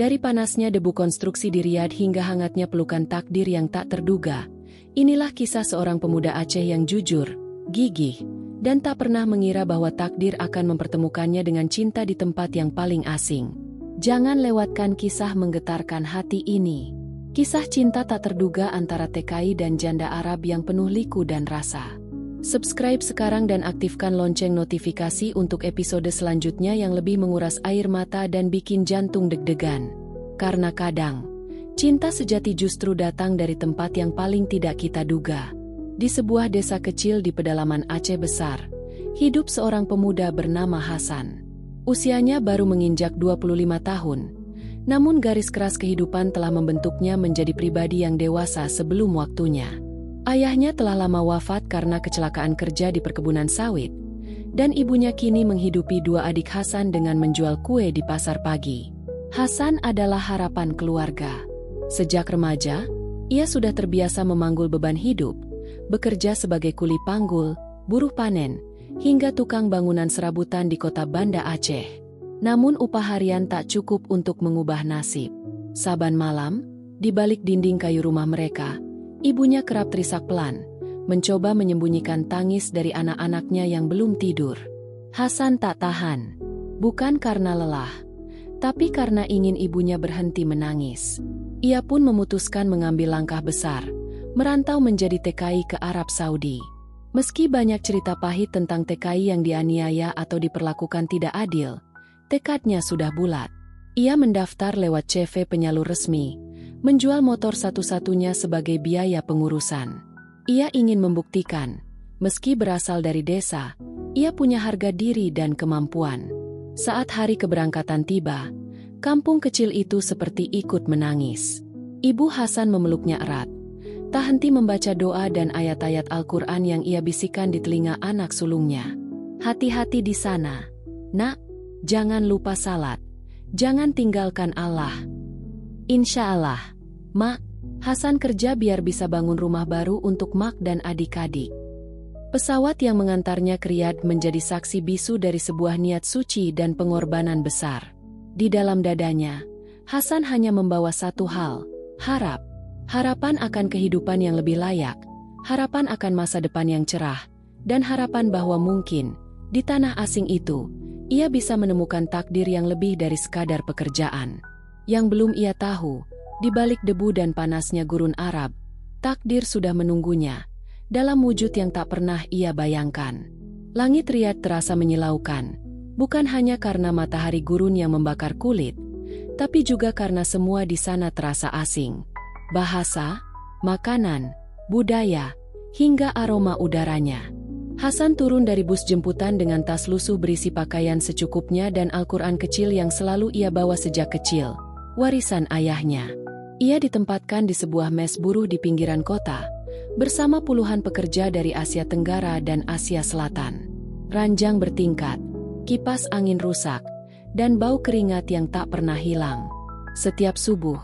Dari panasnya debu konstruksi di Riyadh hingga hangatnya pelukan takdir yang tak terduga, inilah kisah seorang pemuda Aceh yang jujur, gigih, dan tak pernah mengira bahwa takdir akan mempertemukannya dengan cinta di tempat yang paling asing. Jangan lewatkan kisah menggetarkan hati ini. Kisah cinta tak terduga antara TKI dan janda Arab yang penuh liku dan rasa. Subscribe sekarang dan aktifkan lonceng notifikasi untuk episode selanjutnya yang lebih menguras air mata dan bikin jantung deg-degan. Karena kadang, cinta sejati justru datang dari tempat yang paling tidak kita duga. Di sebuah desa kecil di pedalaman Aceh Besar, hidup seorang pemuda bernama Hasan. Usianya baru menginjak 25 tahun, namun garis keras kehidupan telah membentuknya menjadi pribadi yang dewasa sebelum waktunya. Ayahnya telah lama wafat karena kecelakaan kerja di perkebunan sawit, dan ibunya kini menghidupi dua adik Hasan dengan menjual kue di pasar pagi. Hasan adalah harapan keluarga. Sejak remaja, ia sudah terbiasa memanggul beban hidup, bekerja sebagai kuli panggul, buruh panen, hingga tukang bangunan serabutan di kota Banda Aceh. Namun upah harian tak cukup untuk mengubah nasib. Saban malam, di balik dinding kayu rumah mereka, ibunya kerap terisak pelan, mencoba menyembunyikan tangis dari anak-anaknya yang belum tidur. Hasan tak tahan, bukan karena lelah, tapi karena ingin ibunya berhenti menangis. Ia pun memutuskan mengambil langkah besar, merantau menjadi TKI ke Arab Saudi. Meski banyak cerita pahit tentang TKI yang dianiaya atau diperlakukan tidak adil, tekadnya sudah bulat. Ia mendaftar lewat CV penyalur resmi, menjual motor satu-satunya sebagai biaya pengurusan. Ia ingin membuktikan, meski berasal dari desa, ia punya harga diri dan kemampuan. Saat hari keberangkatan tiba, kampung kecil itu seperti ikut menangis. Ibu Hasan memeluknya erat, tak henti membaca doa dan ayat-ayat Al-Quran yang ia bisikan di telinga anak sulungnya. Hati-hati di sana, nak, jangan lupa salat, jangan tinggalkan Allah. Insya Allah, Mak. Hasan kerja biar bisa bangun rumah baru untuk Mak dan adik-adik. Pesawat yang mengantarnya ke Riyadh menjadi saksi bisu dari sebuah niat suci dan pengorbanan besar. Di dalam dadanya, Hasan hanya membawa satu hal, harapan akan kehidupan yang lebih layak, harapan akan masa depan yang cerah, dan harapan bahwa mungkin, di tanah asing itu, ia bisa menemukan takdir yang lebih dari sekadar pekerjaan. Yang belum ia tahu, di balik debu dan panasnya gurun Arab, takdir sudah menunggunya, dalam wujud yang tak pernah ia bayangkan. Langit Riyadh terasa menyilaukan, bukan hanya karena matahari gurun yang membakar kulit, tapi juga karena semua di sana terasa asing. Bahasa, makanan, budaya, hingga aroma udaranya. Hasan turun dari bus jemputan dengan tas lusuh berisi pakaian secukupnya dan Al-Quran kecil yang selalu ia bawa sejak kecil, warisan ayahnya. Ia ditempatkan di sebuah mes buruh di pinggiran kota, bersama puluhan pekerja dari Asia Tenggara dan Asia Selatan. Ranjang bertingkat, kipas angin rusak, dan bau keringat yang tak pernah hilang. Setiap subuh,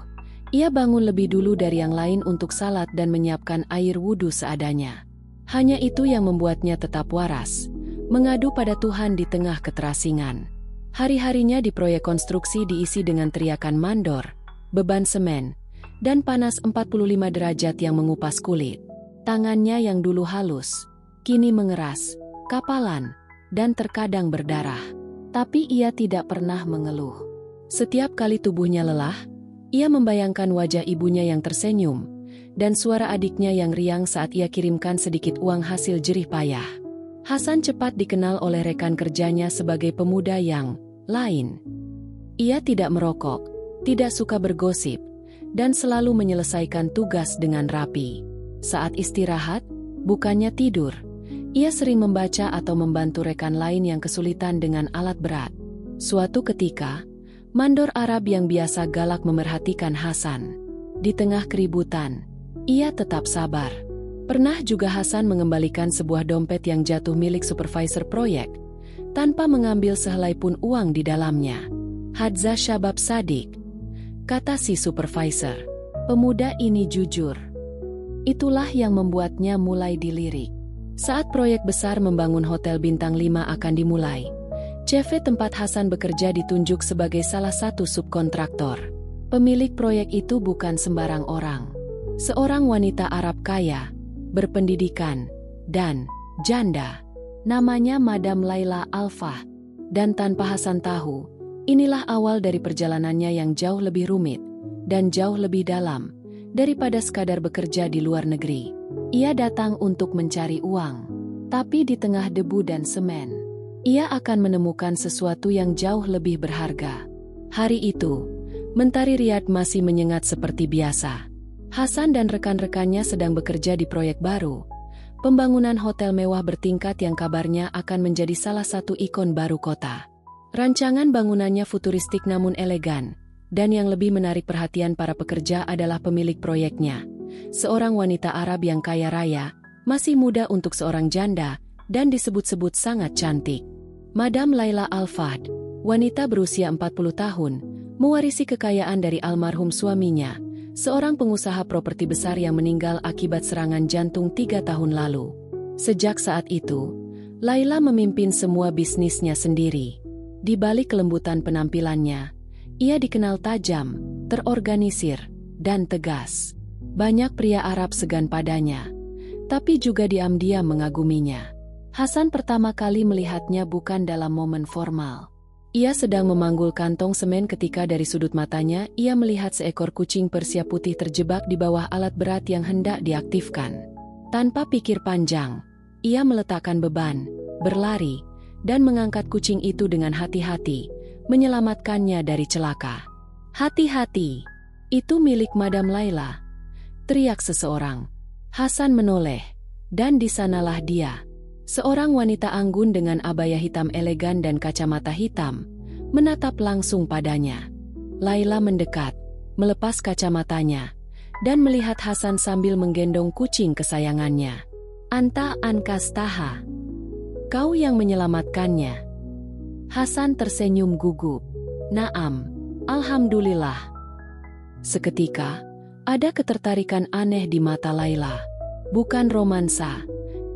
ia bangun lebih dulu dari yang lain untuk salat dan menyiapkan air wudhu seadanya. Hanya itu yang membuatnya tetap waras, mengadu pada Tuhan di tengah keterasingan. Hari-harinya di proyek konstruksi diisi dengan teriakan mandor, beban semen, dan panas 45 derajat yang mengupas kulit. Tangannya yang dulu halus, kini mengeras, kapalan, dan terkadang berdarah. Tapi ia tidak pernah mengeluh. Setiap kali tubuhnya lelah, ia membayangkan wajah ibunya yang tersenyum, dan suara adiknya yang riang saat ia kirimkan sedikit uang hasil jerih payah. Hasan cepat dikenal oleh rekan kerjanya sebagai pemuda yang lain. Ia tidak merokok, tidak suka bergosip, dan selalu menyelesaikan tugas dengan rapi. Saat istirahat, bukannya tidur, ia sering membaca atau membantu rekan lain yang kesulitan dengan alat berat. Suatu ketika, mandor Arab yang biasa galak memerhatikan Hasan. Di tengah keributan, ia tetap sabar. Pernah juga Hasan mengembalikan sebuah dompet yang jatuh milik supervisor proyek, tanpa mengambil sehelai pun uang di dalamnya. "Hadza Syabab Sadik," kata si supervisor. "Pemuda ini jujur." Itulah yang membuatnya mulai dilirik. Saat proyek besar membangun hotel bintang 5 akan dimulai, CV tempat Hasan bekerja ditunjuk sebagai salah satu subkontraktor. Pemilik proyek itu bukan sembarang orang. Seorang wanita Arab kaya, berpendidikan, dan janda. Namanya Madam Laila Al-Fahd. Dan tanpa Hasan tahu, inilah awal dari perjalanannya yang jauh lebih rumit dan jauh lebih dalam daripada sekadar bekerja di luar negeri. Ia datang untuk mencari uang, tapi di tengah debu dan semen, ia akan menemukan sesuatu yang jauh lebih berharga. Hari itu, Mentari Riyadh masih menyengat seperti biasa. Hasan dan rekan-rekannya sedang bekerja di proyek baru, pembangunan hotel mewah bertingkat yang kabarnya akan menjadi salah satu ikon baru kota. Rancangan bangunannya futuristik namun elegan, dan yang lebih menarik perhatian para pekerja adalah pemilik proyeknya, seorang wanita Arab yang kaya raya, masih muda untuk seorang janda, dan disebut-sebut sangat cantik. Madam Laila Al-Fahd, wanita berusia 40 tahun, mewarisi kekayaan dari almarhum suaminya, seorang pengusaha properti besar yang meninggal akibat serangan jantung 3 tahun lalu. Sejak saat itu, Laila memimpin semua bisnisnya sendiri. Di balik kelembutan penampilannya, ia dikenal tajam, terorganisir, dan tegas. Banyak pria Arab segan padanya, tapi juga diam-diam mengaguminya. Hasan pertama kali melihatnya bukan dalam momen formal. Ia sedang memanggul kantong semen ketika dari sudut matanya ia melihat seekor kucing Persia putih terjebak di bawah alat berat yang hendak diaktifkan. Tanpa pikir panjang, ia meletakkan beban, berlari, dan mengangkat kucing itu dengan hati-hati, menyelamatkannya dari celaka. "Hati-hati, itu milik Madam Laila," teriak seseorang. Hasan menoleh, dan di sanalah dia. Seorang wanita anggun dengan abaya hitam elegan dan kacamata hitam, menatap langsung padanya. Laila mendekat, melepas kacamatanya, dan melihat Hasan sambil menggendong kucing kesayangannya. "Anta Ankastaha, kau yang menyelamatkannya?" Hasan tersenyum gugup. "Naam, alhamdulillah." Seketika, ada ketertarikan aneh di mata Laila. Bukan romansa,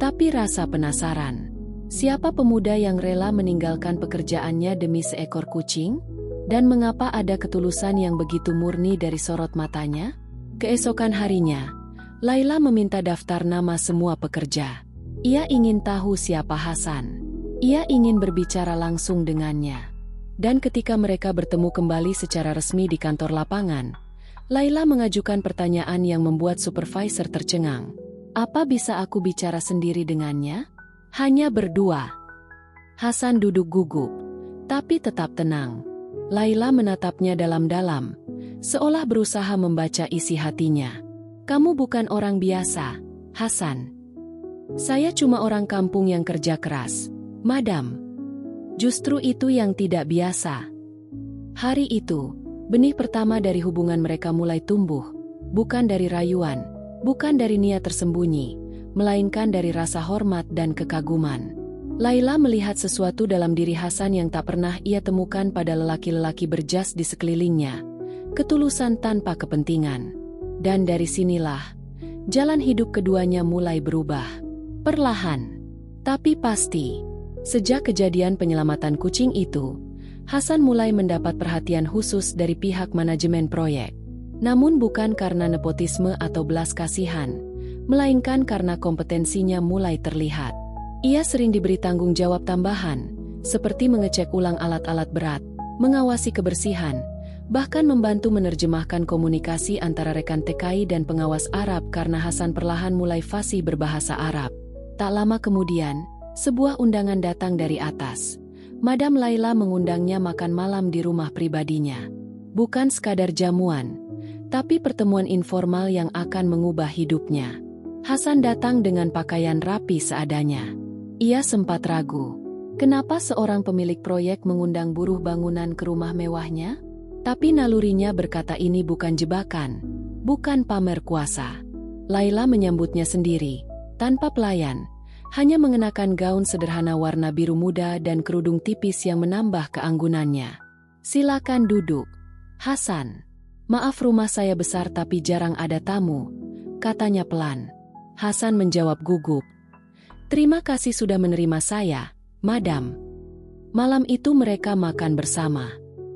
tapi rasa penasaran. Siapa pemuda yang rela meninggalkan pekerjaannya demi seekor kucing? Dan mengapa ada ketulusan yang begitu murni dari sorot matanya? Keesokan harinya, Laila meminta daftar nama semua pekerja. Ia ingin tahu siapa Hasan. Ia ingin berbicara langsung dengannya. Dan ketika mereka bertemu kembali secara resmi di kantor lapangan, Laila mengajukan pertanyaan yang membuat supervisor tercengang. "Apa bisa aku bicara sendiri dengannya?" "Hanya berdua." Hasan duduk gugup, tapi tetap tenang. Laila menatapnya dalam-dalam, seolah berusaha membaca isi hatinya. "Kamu bukan orang biasa, Hasan. Saya cuma orang kampung yang kerja keras, Madam." Justru itu yang tidak biasa. Hari itu, benih pertama dari hubungan mereka mulai tumbuh, bukan dari rayuan, bukan dari niat tersembunyi, melainkan dari rasa hormat dan kekaguman. Laila melihat sesuatu dalam diri Hasan yang tak pernah ia temukan pada lelaki-lelaki berjas di sekelilingnya. Ketulusan tanpa kepentingan. Dan dari sinilah, jalan hidup keduanya mulai berubah. Perlahan, tapi pasti. Sejak kejadian penyelamatan kucing itu, Hasan mulai mendapat perhatian khusus dari pihak manajemen proyek. Namun bukan karena nepotisme atau belas kasihan, melainkan karena kompetensinya mulai terlihat. Ia sering diberi tanggung jawab tambahan, seperti mengecek ulang alat-alat berat, mengawasi kebersihan, bahkan membantu menerjemahkan komunikasi antara rekan TKI dan pengawas Arab karena Hasan perlahan mulai fasih berbahasa Arab. Tak lama kemudian, sebuah undangan datang dari atas. Madam Laila mengundangnya makan malam di rumah pribadinya. Bukan sekadar jamuan, tapi pertemuan informal yang akan mengubah hidupnya. Hasan datang dengan pakaian rapi seadanya. Ia sempat ragu. Kenapa seorang pemilik proyek mengundang buruh bangunan ke rumah mewahnya? Tapi nalurinya berkata ini bukan jebakan, bukan pamer kuasa. Laila menyambutnya sendiri, tanpa pelayan, hanya mengenakan gaun sederhana warna biru muda dan kerudung tipis yang menambah keanggunannya. "Silakan duduk, Hasan. Maaf rumah saya besar tapi jarang ada tamu," katanya pelan. Hasan menjawab gugup. "Terima kasih sudah menerima saya, Madam." Malam itu mereka makan bersama.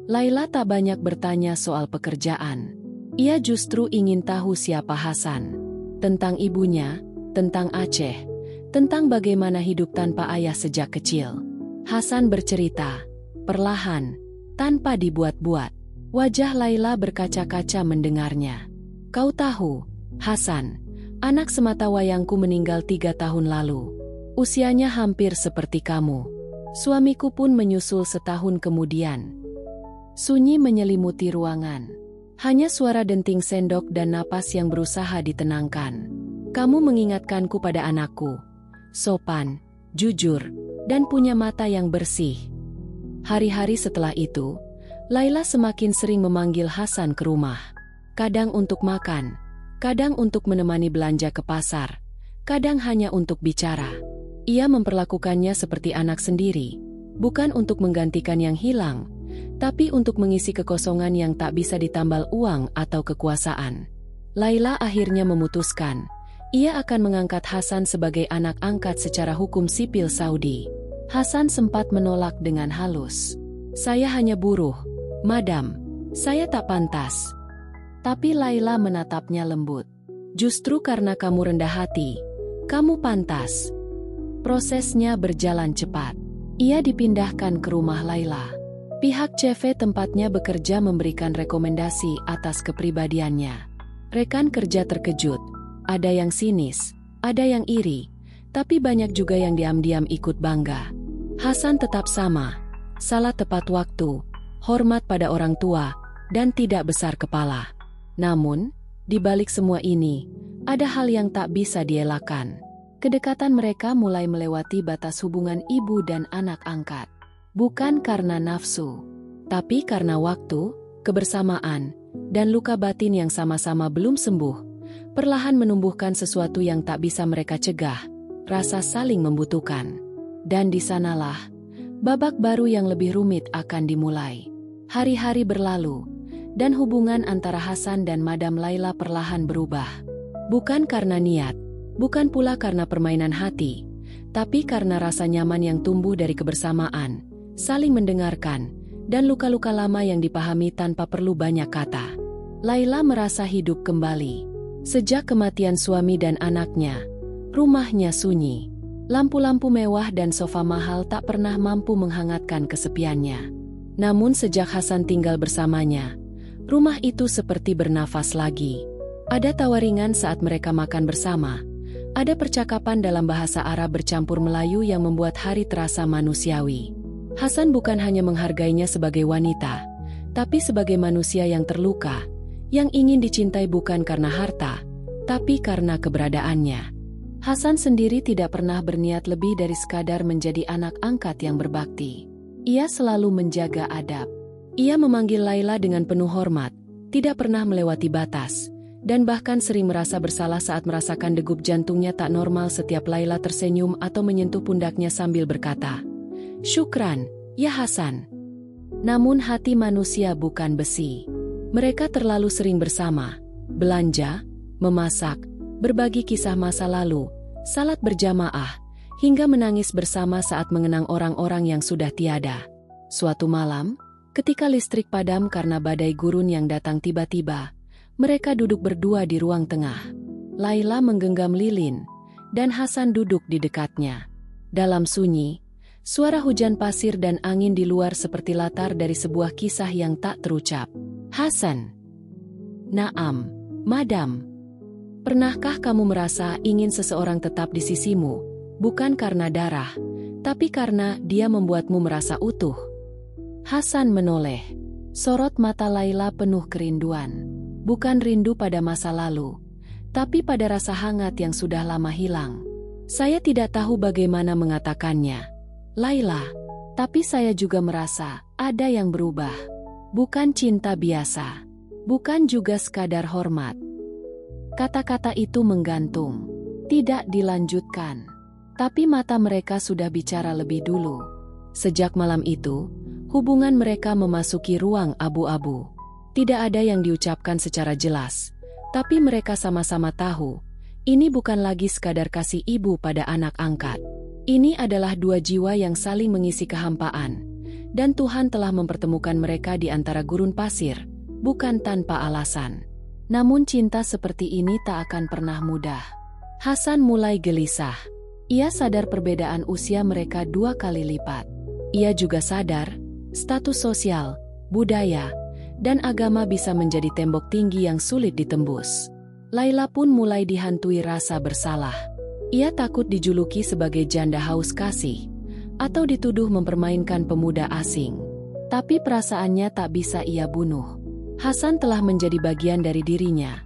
Laila tak banyak bertanya soal pekerjaan. Ia justru ingin tahu siapa Hasan. Tentang ibunya, tentang Aceh, tentang bagaimana hidup tanpa ayah sejak kecil. Hasan bercerita, perlahan, tanpa dibuat-buat. Wajah Laila berkaca-kaca mendengarnya. Kau tahu, Hasan, anak sematawayangku meninggal 3 tahun lalu. Usianya hampir seperti kamu. Suamiku pun menyusul setahun kemudian. Sunyi menyelimuti ruangan. Hanya suara denting sendok dan napas yang berusaha ditenangkan. Kamu mengingatkanku pada anakku. Sopan, jujur, dan punya mata yang bersih. Hari-hari setelah itu, Laila semakin sering memanggil Hasan ke rumah. Kadang untuk makan, kadang untuk menemani belanja ke pasar, kadang hanya untuk bicara. Ia memperlakukannya seperti anak sendiri, bukan untuk menggantikan yang hilang, tapi untuk mengisi kekosongan yang tak bisa ditambal uang atau kekuasaan. Laila akhirnya memutuskan, ia akan mengangkat Hasan sebagai anak angkat secara hukum sipil Saudi. Hasan sempat menolak dengan halus. Saya hanya buruh, madam, saya tak pantas. Tapi Laila menatapnya lembut. Justru karena kamu rendah hati, kamu pantas. Prosesnya berjalan cepat. Ia dipindahkan ke rumah Laila. Pihak CV tempatnya bekerja memberikan rekomendasi atas kepribadiannya. Rekan kerja terkejut. Ada yang sinis, ada yang iri, tapi banyak juga yang diam-diam ikut bangga. Hasan tetap sama, salat tepat waktu, hormat pada orang tua, dan tidak besar kepala. Namun, di balik semua ini, ada hal yang tak bisa dielakkan. Kedekatan mereka mulai melewati batas hubungan ibu dan anak angkat. Bukan karena nafsu, tapi karena waktu, kebersamaan, dan luka batin yang sama-sama belum sembuh, perlahan menumbuhkan sesuatu yang tak bisa mereka cegah, rasa saling membutuhkan. Dan di sanalah, babak baru yang lebih rumit akan dimulai. Hari-hari berlalu, dan hubungan antara Hasan dan Madam Laila perlahan berubah. Bukan karena niat, bukan pula karena permainan hati, tapi karena rasa nyaman yang tumbuh dari kebersamaan, saling mendengarkan, dan luka-luka lama yang dipahami tanpa perlu banyak kata. Laila merasa hidup kembali. Sejak kematian suami dan anaknya, rumahnya sunyi. Lampu-lampu mewah dan sofa mahal tak pernah mampu menghangatkan kesepiannya. Namun sejak Hasan tinggal bersamanya, rumah itu seperti bernafas lagi. Ada tawa ringan saat mereka makan bersama. Ada percakapan dalam bahasa Arab bercampur Melayu yang membuat hari terasa manusiawi. Hasan bukan hanya menghargainya sebagai wanita, tapi sebagai manusia yang terluka, yang ingin dicintai bukan karena harta, tapi karena keberadaannya. Hasan sendiri tidak pernah berniat lebih dari sekadar menjadi anak angkat yang berbakti. Ia selalu menjaga adab. Ia memanggil Laila dengan penuh hormat, tidak pernah melewati batas, dan bahkan sering merasa bersalah saat merasakan degup jantungnya tak normal setiap Laila tersenyum atau menyentuh pundaknya sambil berkata, "Syukran, ya Hasan." Namun hati manusia bukan besi. Mereka terlalu sering bersama, belanja, memasak, berbagi kisah masa lalu, salat berjamaah, hingga menangis bersama saat mengenang orang-orang yang sudah tiada. Suatu malam, ketika listrik padam karena badai gurun yang datang tiba-tiba, mereka duduk berdua di ruang tengah. Laila menggenggam lilin, dan Hasan duduk di dekatnya. Dalam sunyi, suara hujan pasir dan angin di luar seperti latar dari sebuah kisah yang tak terucap. Hasan. Naam, madam. Pernahkah kamu merasa ingin seseorang tetap di sisimu, bukan karena darah, tapi karena dia membuatmu merasa utuh? Hasan menoleh. Sorot mata Laila penuh kerinduan. Bukan rindu pada masa lalu, tapi pada rasa hangat yang sudah lama hilang. Saya tidak tahu bagaimana mengatakannya, Laila, tapi saya juga merasa ada yang berubah. Bukan cinta biasa, bukan juga sekadar hormat. Kata-kata itu menggantung, tidak dilanjutkan. Tapi mata mereka sudah bicara lebih dulu. Sejak malam itu, hubungan mereka memasuki ruang abu-abu. Tidak ada yang diucapkan secara jelas, tapi mereka sama-sama tahu, ini bukan lagi sekadar kasih ibu pada anak angkat. Ini adalah dua jiwa yang saling mengisi kehampaan, Dan Tuhan telah mempertemukan mereka di antara gurun pasir, bukan tanpa alasan. Namun cinta seperti ini tak akan pernah mudah. Hasan mulai gelisah. Ia sadar perbedaan usia mereka 2 kali lipat. Ia juga sadar, status sosial, budaya, dan agama bisa menjadi tembok tinggi yang sulit ditembus. Laila pun mulai dihantui rasa bersalah. Ia takut dijuluki sebagai janda haus kasih, atau dituduh mempermainkan pemuda asing. Tapi perasaannya tak bisa ia bunuh. Hasan telah menjadi bagian dari dirinya,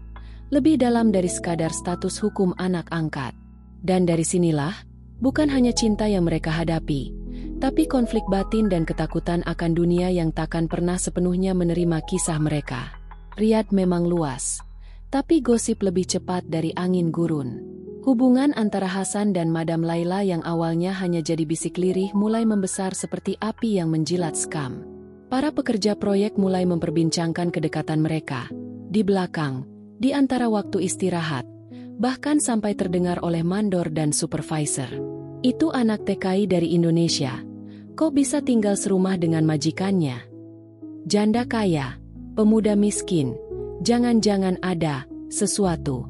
lebih dalam dari sekadar status hukum anak angkat. Dan dari sinilah, bukan hanya cinta yang mereka hadapi, tapi konflik batin dan ketakutan akan dunia yang takkan pernah sepenuhnya menerima kisah mereka. Riyadh memang luas, tapi gosip lebih cepat dari angin gurun. Hubungan antara Hasan dan Madam Laila yang awalnya hanya jadi bisik lirih mulai membesar seperti api yang menjilat sekam. Para pekerja proyek mulai memperbincangkan kedekatan mereka. Di belakang, di antara waktu istirahat, bahkan sampai terdengar oleh mandor dan supervisor. Itu anak TKI dari Indonesia. Kok bisa tinggal serumah dengan majikannya? Janda kaya, pemuda miskin, jangan-jangan ada sesuatu.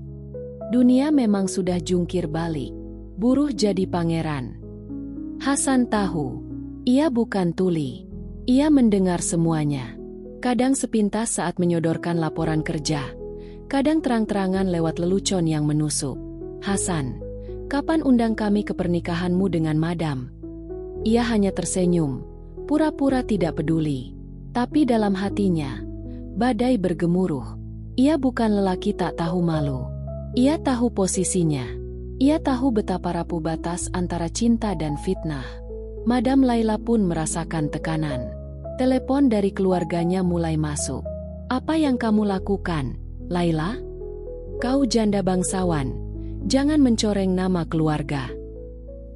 Dunia memang sudah jungkir balik. Buruh jadi pangeran. Hasan tahu, ia bukan tuli. Ia mendengar semuanya. Kadang sepintas saat menyodorkan laporan kerja. Kadang terang-terangan lewat lelucon yang menusuk. Hasan, kapan undang kami ke pernikahanmu dengan Madam? Ia hanya tersenyum, pura-pura tidak peduli. Tapi dalam hatinya, badai bergemuruh. Ia bukan lelaki tak tahu malu. Ia tahu posisinya. Ia tahu betapa rapuh batas antara cinta dan fitnah. Madam Laila pun merasakan tekanan. Telepon dari keluarganya mulai masuk. Apa yang kamu lakukan, Laila? Kau janda bangsawan. Jangan mencoreng nama keluarga.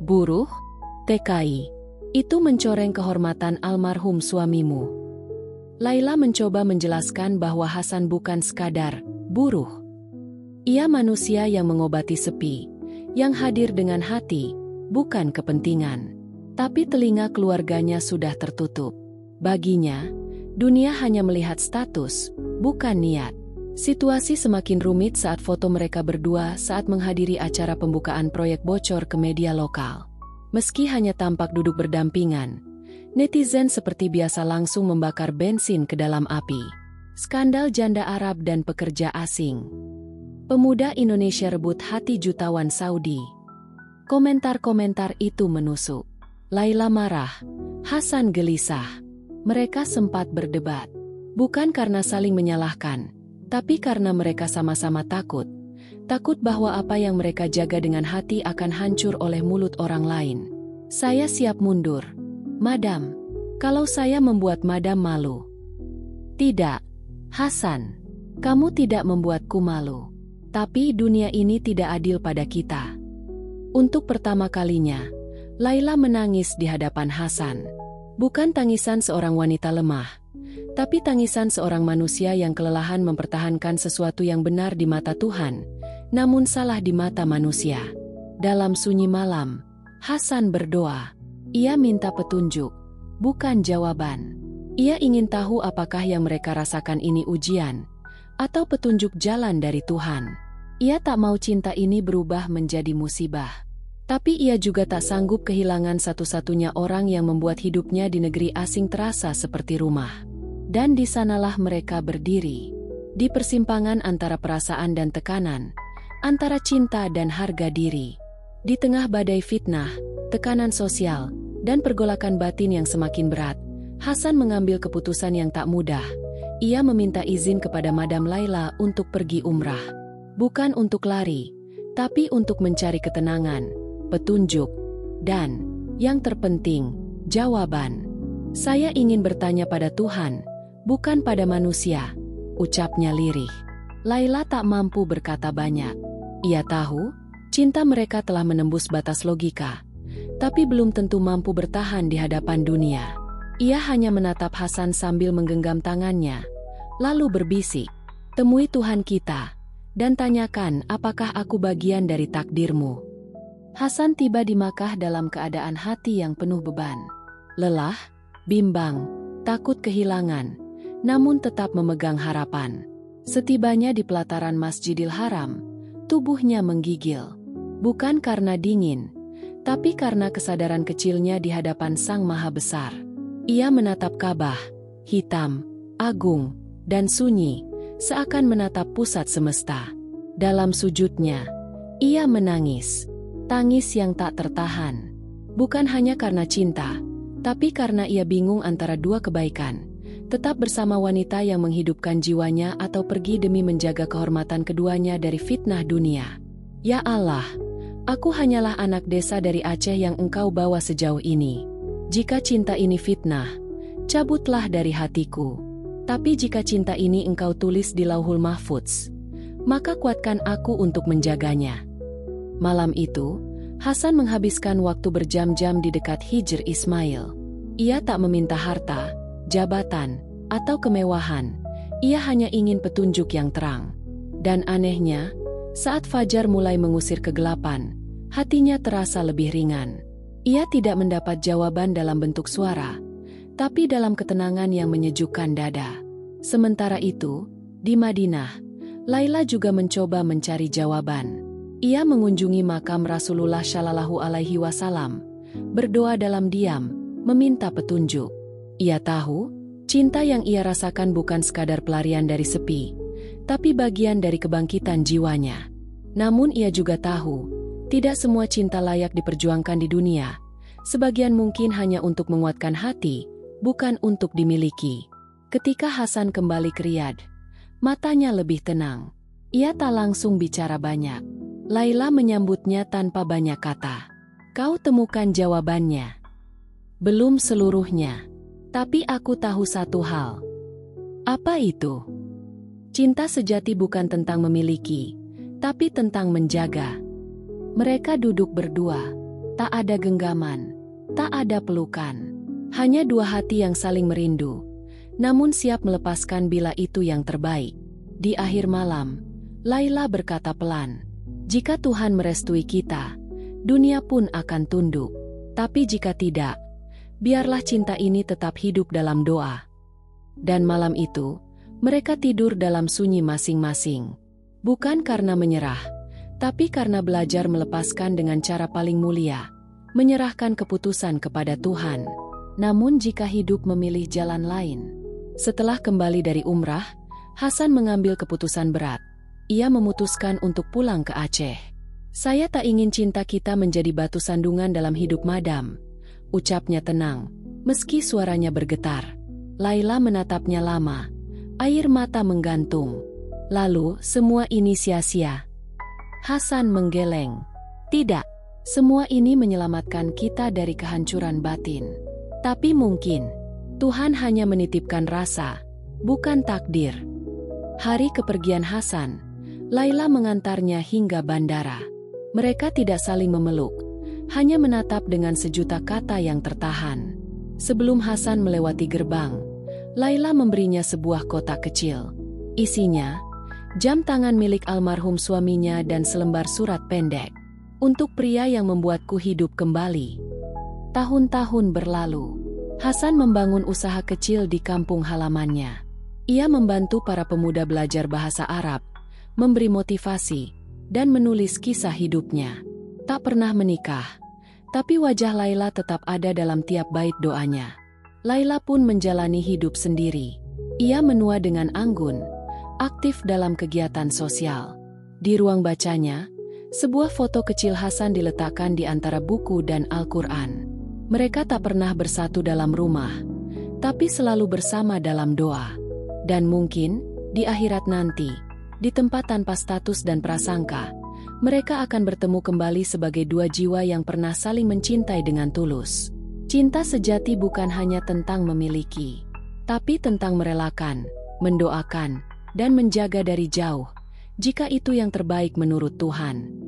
Buruh? TKI. Itu mencoreng kehormatan almarhum suamimu. Laila mencoba menjelaskan bahwa Hasan bukan sekadar buruh. Ia manusia yang mengobati sepi, yang hadir dengan hati, bukan kepentingan. Tapi telinga keluarganya sudah tertutup. Baginya, dunia hanya melihat status, bukan niat. Situasi semakin rumit saat foto mereka berdua saat menghadiri acara pembukaan proyek bocor ke media lokal. Meski hanya tampak duduk berdampingan, netizen seperti biasa langsung membakar bensin ke dalam api. Skandal janda Arab dan pekerja asing. Pemuda Indonesia rebut hati jutawan Saudi. Komentar-komentar itu menusuk. Laila marah, Hasan gelisah. Mereka sempat berdebat. Bukan karena saling menyalahkan, tapi karena mereka sama-sama takut. Takut bahwa apa yang mereka jaga dengan hati akan hancur oleh mulut orang lain. Saya siap mundur, Madam, kalau saya membuat Madam malu. Tidak, Hasan, kamu tidak membuatku malu. Tapi dunia ini tidak adil pada kita. Untuk pertama kalinya, Laila menangis di hadapan Hasan. Bukan tangisan seorang wanita lemah, tapi tangisan seorang manusia yang kelelahan mempertahankan sesuatu yang benar di mata Tuhan, namun salah di mata manusia. Dalam sunyi malam, Hasan berdoa. Ia minta petunjuk, bukan jawaban. Ia ingin tahu apakah yang mereka rasakan ini ujian, atau petunjuk jalan dari Tuhan. Ia tak mau cinta ini berubah menjadi musibah. Tapi ia juga tak sanggup kehilangan satu-satunya orang yang membuat hidupnya di negeri asing terasa seperti rumah. Dan di sanalah mereka berdiri. Di persimpangan antara perasaan dan tekanan, antara cinta dan harga diri. Di tengah badai fitnah, tekanan sosial, dan pergolakan batin yang semakin berat, Hasan mengambil keputusan yang tak mudah. Ia meminta izin kepada Madam Laila untuk pergi umrah. Bukan untuk lari, tapi untuk mencari ketenangan, petunjuk, dan, yang terpenting, jawaban. Saya ingin bertanya pada Tuhan, bukan pada manusia, ucapnya lirih. Laila tak mampu berkata banyak. Ia tahu, cinta mereka telah menembus batas logika, tapi belum tentu mampu bertahan di hadapan dunia. Ia hanya menatap Hasan sambil menggenggam tangannya, lalu berbisik, temui Tuhan kita, dan tanyakan apakah aku bagian dari takdirmu. Hasan tiba di Makkah dalam keadaan hati yang penuh beban. Lelah, bimbang, takut kehilangan, namun tetap memegang harapan. Setibanya di pelataran Masjidil Haram, tubuhnya menggigil. Bukan karena dingin, tapi karena kesadaran kecilnya di hadapan Sang Maha Besar. Ia menatap Ka'bah, hitam, agung, dan sunyi, seakan menatap pusat semesta. Dalam sujudnya, ia menangis. Tangis yang tak tertahan. Bukan hanya karena cinta, tapi karena ia bingung antara dua kebaikan. Tetap bersama wanita yang menghidupkan jiwanya atau pergi demi menjaga kehormatan keduanya dari fitnah dunia. Ya Allah, aku hanyalah anak desa dari Aceh yang engkau bawa sejauh ini. Jika cinta ini fitnah, cabutlah dari hatiku. Tapi jika cinta ini engkau tulis di Lauhul Mahfudz, maka kuatkan aku untuk menjaganya. Malam itu, Hasan menghabiskan waktu berjam-jam di dekat Hijr Ismail. Ia tak meminta harta, jabatan, atau kemewahan. Ia hanya ingin petunjuk yang terang. Dan anehnya, saat fajar mulai mengusir kegelapan, hatinya terasa lebih ringan. Ia tidak mendapat jawaban dalam bentuk suara, tapi dalam ketenangan yang menyejukkan dada. Sementara itu, di Madinah, Laila juga mencoba mencari jawaban. Ia mengunjungi makam Rasulullah Shallallahu Alaihi Wasallam, berdoa dalam diam, meminta petunjuk. Ia tahu, cinta yang ia rasakan bukan sekadar pelarian dari sepi, tapi bagian dari kebangkitan jiwanya. Namun ia juga tahu, tidak semua cinta layak diperjuangkan di dunia. Sebagian mungkin hanya untuk menguatkan hati, bukan untuk dimiliki. Ketika Hasan kembali ke Riyadh, matanya lebih tenang. Ia tak langsung bicara banyak. Laila menyambutnya tanpa banyak kata. Kau temukan jawabannya. Belum seluruhnya. Tapi aku tahu satu hal. Apa itu? Cinta sejati bukan tentang memiliki, tapi tentang menjaga. Mereka duduk berdua. Tak ada genggaman, tak ada pelukan. Hanya dua hati yang saling merindu, namun siap melepaskan bila itu yang terbaik. Di akhir malam, Laila berkata pelan, jika Tuhan merestui kita, dunia pun akan tunduk. Tapi jika tidak, biarlah cinta ini tetap hidup dalam doa. Dan malam itu, mereka tidur dalam sunyi masing-masing. Bukan karena menyerah, tapi karena belajar melepaskan dengan cara paling mulia, menyerahkan keputusan kepada Tuhan. Namun jika hidup memilih jalan lain. Setelah kembali dari umrah, Hasan mengambil keputusan berat. Ia memutuskan untuk pulang ke Aceh. Saya tak ingin cinta kita menjadi batu sandungan dalam hidup madam, ucapnya tenang, meski suaranya bergetar. Laila menatapnya lama, air mata menggantung. Lalu, semua ini sia-sia. Hasan menggeleng. Tidak, semua ini menyelamatkan kita dari kehancuran batin. Tapi mungkin, Tuhan hanya menitipkan rasa, bukan takdir. Hari kepergian Hasan, Laila mengantarnya hingga bandara. Mereka tidak saling memeluk, hanya menatap dengan sejuta kata yang tertahan. Sebelum Hasan melewati gerbang, Laila memberinya sebuah kotak kecil. Isinya, jam tangan milik almarhum suaminya dan selembar surat pendek. Untuk pria yang membuatku hidup kembali. Tahun-tahun berlalu, Hasan membangun usaha kecil di kampung halamannya. Ia membantu para pemuda belajar bahasa Arab, memberi motivasi, dan menulis kisah hidupnya. Tak pernah menikah, tapi wajah Laila tetap ada dalam tiap bait doanya. Laila pun menjalani hidup sendiri. Ia menua dengan anggun, aktif dalam kegiatan sosial. Di ruang bacanya, sebuah foto kecil Hasan diletakkan di antara buku dan Al-Quran. Mereka tak pernah bersatu dalam rumah, tapi selalu bersama dalam doa. Dan mungkin, di akhirat nanti, di tempat tanpa status dan prasangka, mereka akan bertemu kembali sebagai dua jiwa yang pernah saling mencintai dengan tulus. Cinta sejati bukan hanya tentang memiliki, tapi tentang merelakan, mendoakan, dan menjaga dari jauh, jika itu yang terbaik menurut Tuhan.